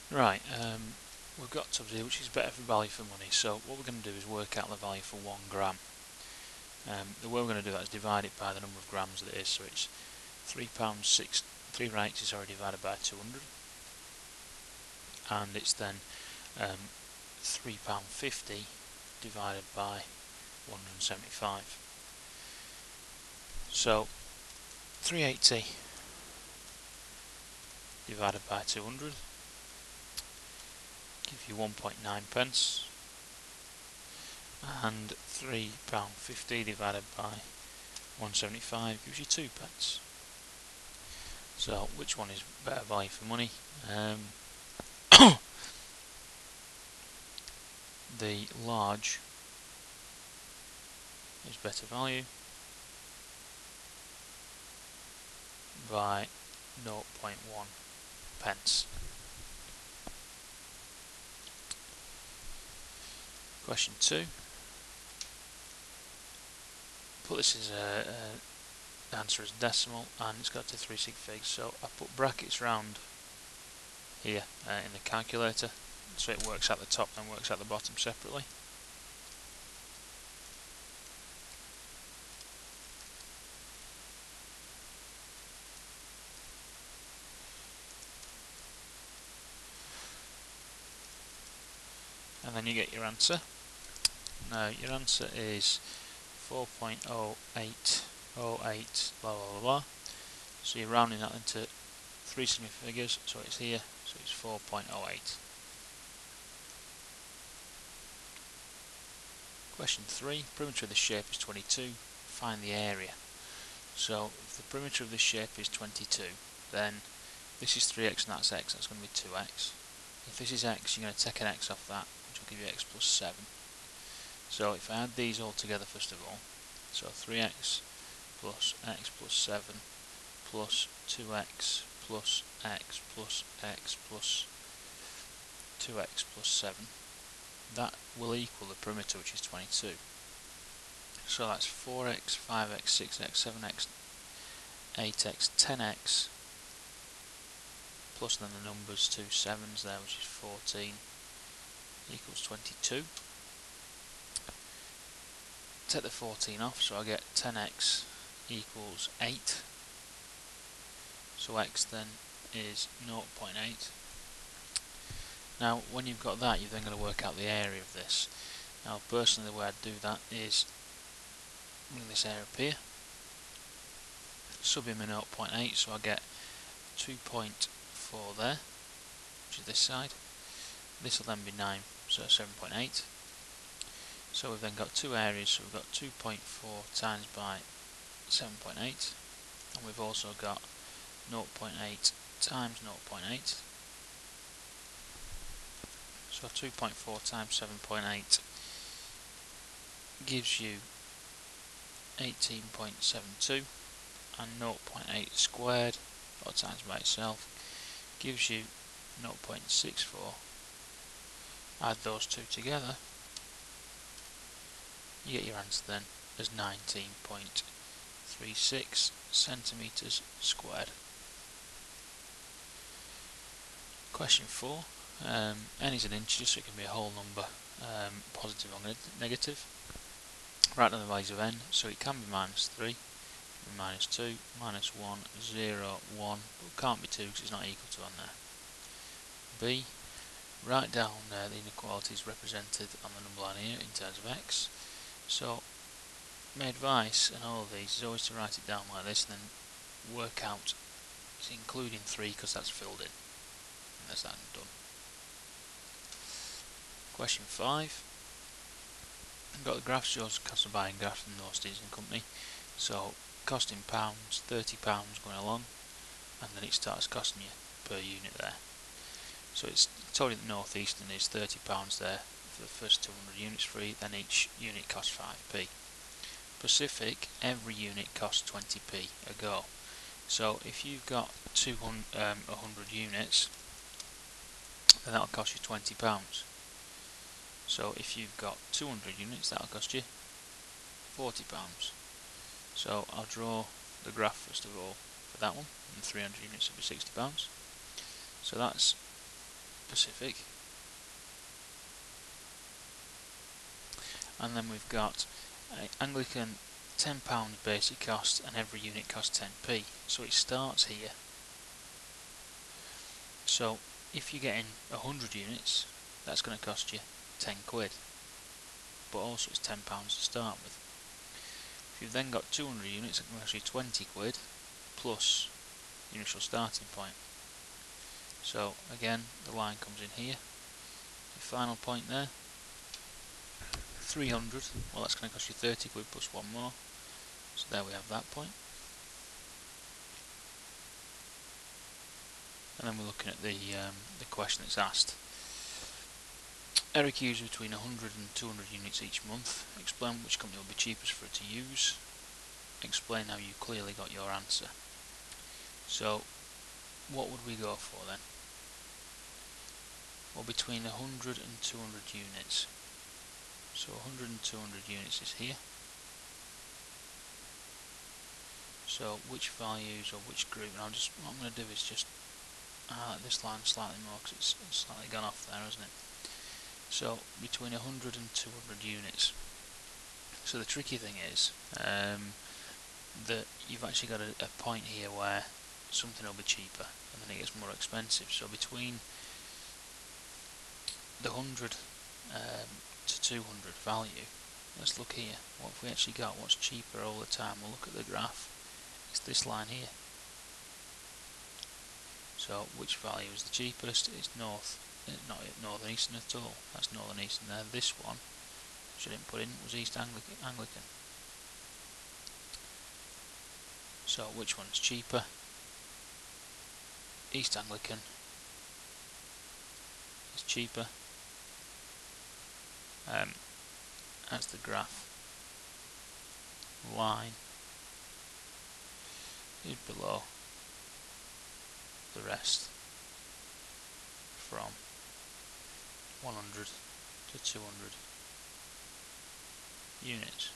Right, we've got tubs here which is better for value for money, so what we're going to do is work out the value for 1 gram. The way we're going to do that is divide it by the number of grams that it is, so it's £3.6, 3 is already divided by 200, and it's then £3.50 divided by 175. So 380 divided by 200 gives you 1.9 pence, and £3.50 divided by 175 gives you 2 pence. So which one is better value for money? The large is better value by 0.1 pence. Question 2. Put this as a answer as decimal, and it's got to 3 sig figs, so I put brackets round here in the calculator, so it works at the top and works at the bottom separately. And then you get your answer. Now your answer is 4.0808 blah blah blah. So you're rounding that into 3 sigma figures, so it's here, so it's 4.08. Question 3. Perimeter of the shape is 22. Find the area. So if the perimeter of this shape is 22, then this is 3x and that's x, that's going to be 2x. If this is x, you're going to take an x off that, which will give you x plus 7. So if I add these all together first of all, so 3x plus x plus 7 plus 2x plus x plus x plus 2x plus 7, that will equal the perimeter, which is 22. So that's 4x, 5x, 6x, 7x, 8x, 10x, plus then the numbers 2 7s there, which is 14, equals 22. Take the 14 off, so I get 10x equals 8. So x then is 0.8. Now when you've got that, you're then going to work out the area of this. Now personally the way I'd do that is bring this area up here, sub in my 0.8, so I get 2.4 there, which is this side. This will then be 9, so 7.8. So we've then got two areas, so we've got 2.4 times by 7.8, and we've also got 0.8 times 0.8. So 2.4 times 7.8 gives you 18.72, and 0.8 squared, or times by itself, gives you 0.64. Add those two together, you get your answer then as 19.36 centimetres squared. Question 4. N is an integer, so it can be a whole number, positive or negative. Write down the values of n, so it can be minus 3, minus 2, minus 1, 0, 1, but it can't be 2 because it's not equal to on there. B. Write down the inequalities represented on the number line here in terms of x. So my advice in all of these is always to write it down like this and then work out, including 3 because that's filled in. And that's that and done. Question 5. I've got the graph shows cost of buying gas from North Eastern Company. So cost in pounds, £30 going along, and then it starts costing you per unit there. So it's told you that North Eastern is £30 there for the first 200 units free, then each unit costs 5p. Pacific, every unit costs 20p a go. So if you've got 100 units, then that'll cost you £20. So if you've got 200 units, that'll cost you £40. So I'll draw the graph first of all for that one, and 300 units will be £60. So that's Pacific. And then we've got Anglican £10 basic cost, and every unit costs 10p. So it starts here. So if you're getting 100 units, that's going to cost you 10 quid. But also it's £10 to start with. If you've then got 200 units, it can cost you 20 quid plus the initial starting point. So again, the line comes in here. Your final point there, 300, well that's going to cost you 30 quid plus one more. So there we have that point. And then we're looking at the question that's asked. Eric uses between 100 and 200 units each month. Explain which company will be cheapest for it to use. Explain how you clearly got your answer. So what would we go for then? Well, between 100 and 200 units. So 100 and 200 units is here. So which values or which group, and what I'm going to do is just this line slightly more because it's slightly gone off there, hasn't it? So between 100 and 200 units. So the tricky thing is that you've actually got a point here where something will be cheaper and then it gets more expensive. So between the 100 to 200 value, let's look here. What have we actually got? What's cheaper all the time? We'll look at the graph. It's this line here. So which value is the cheapest? It's north, not northern eastern at all. That's northern eastern there. This one, which I didn't put in, was East Anglican. So which one is cheaper? East Anglican is cheaper. As the graph line is below the rest from 100 to 200 units.